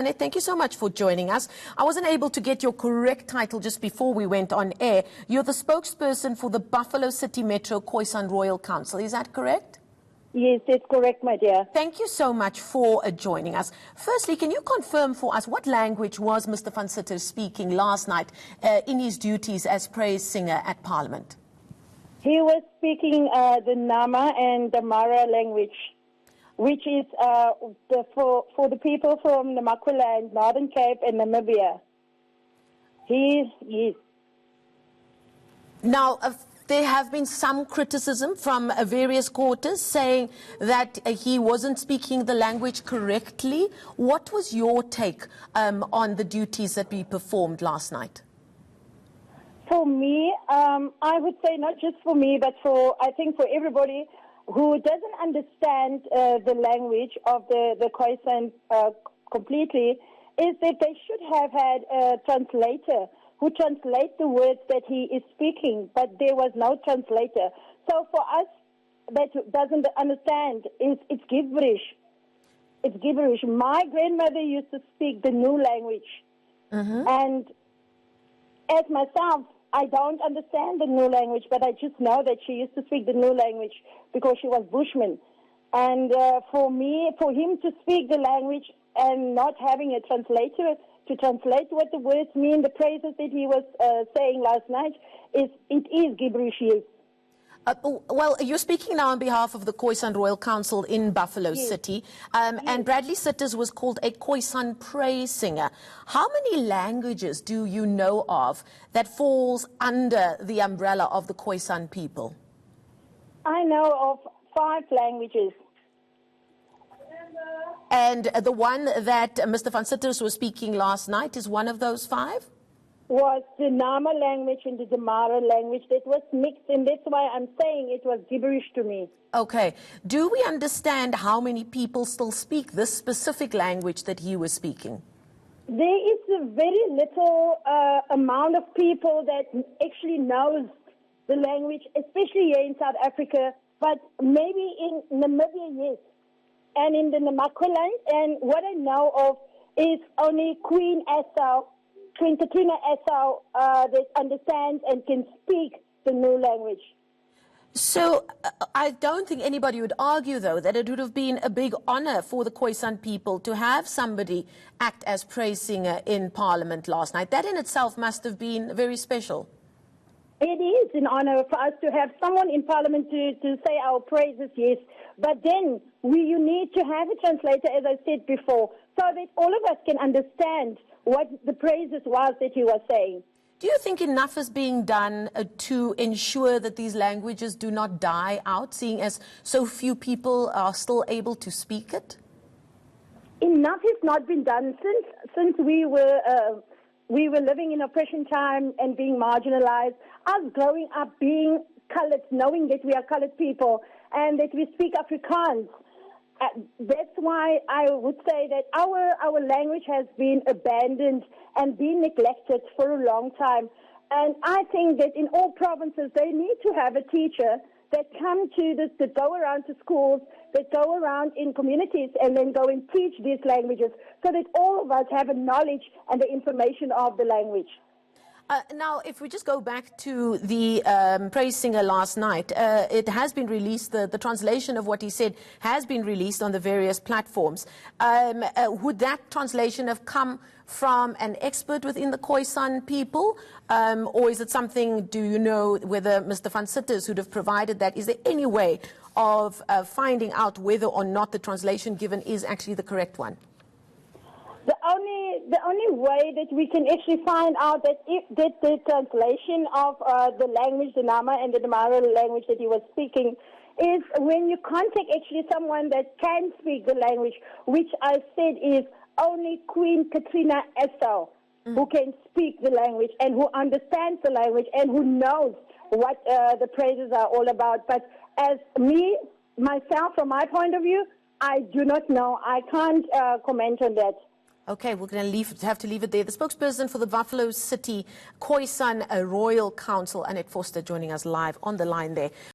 Thank you so much for joining us. I wasn't able to get your correct title just before we went on air. You're the spokesperson for the Buffalo City Metro Khoisan Royal Council. Is that correct? Yes, that's correct, my dear. Thank you so much for joining us. Firstly, can you confirm for us what language was Mr. van Sitter speaking last night in his duties as praise singer at Parliament? He was speaking the Nama and the Mara language, which is for the people from the Namaqualand, Northern Cape and Namibia. Yes. Now, there have been some criticism from various quarters saying that he wasn't speaking the language correctly. What was your take on the duties that we performed last night? For me, I would say not just for me, but I think for everybody who doesn't understand the language of the Khoisan completely, is that they should have had a translator who translates the words that he is speaking, but there was no translator. So for us that doesn't understand, it's gibberish. It's gibberish. My grandmother used to speak the new language. And as myself, I don't understand the new language, but I just know that she used to speak the new language because she was Bushman. And for him to speak the language and not having a translator to translate what the words mean, the praises that he was saying last night, it is gibberish, yes. Well, you're speaking now on behalf of the Khoisan Royal Council in Buffalo City, and Bradley Sitters was called a Khoisan praise singer. How many languages do you know of that falls under the umbrella of the Khoisan people? I know of 5 languages. And the one that Mr. van Sitters was speaking last night is one of those 5? Was the Nama language and the Damara language that was mixed, and that's why I'm saying it was gibberish to me. Okay. Do we understand how many people still speak this specific language that he was speaking? There is a very little amount of people that actually knows the language, especially here in South Africa, but maybe in Namibia, yes, and in the Namaqualand. And what I know of is only Queen Katrina Esau that understands and can speak the new language. So I don't think anybody would argue, though, that it would have been a big honor for the Khoisan people to have somebody act as praise singer in Parliament last night. That in itself must have been very special. It is an honor for us to have someone in Parliament to say our praises, yes. But then you need to have a translator, as I said before, so that all of us can understand what the praises was that he was saying. Do you think enough is being done to ensure that these languages do not die out, seeing as so few people are still able to speak it? Enough has not been done since we were living in oppression time and being marginalized. Us growing up being colored, knowing that we are colored people and that we speak Afrikaans. That's why I would say that our language has been abandoned and been neglected for a long time. And I think that in all provinces, they need to have a teacher that that go around to schools, that go around in communities and then go and teach these languages so that all of us have a knowledge and the information of the language. Now, if we just go back to the praise singer last night, it has been released, the translation of what he said has been released on the various platforms. Would that translation have come from an expert within the Khoisan people? Or is it something, do you know whether Mr. van Sitters would have provided that? Is there any way of finding out whether or not the translation given is actually the correct one? The only way that we can actually find out that if the translation of the language, the Nama and the Damara language that he was speaking, is when you contact actually someone that can speak the language, which I said is only Queen Katrina Esau, who can speak the language and who understands the language and who knows what the praises are all about. But as myself, from my point of view, I do not know. I can't comment on that. Okay, we're going to have to leave it there. The spokesperson for the Buffalo City Khoisan Royal Council, Annette Foster, joining us live on the line there.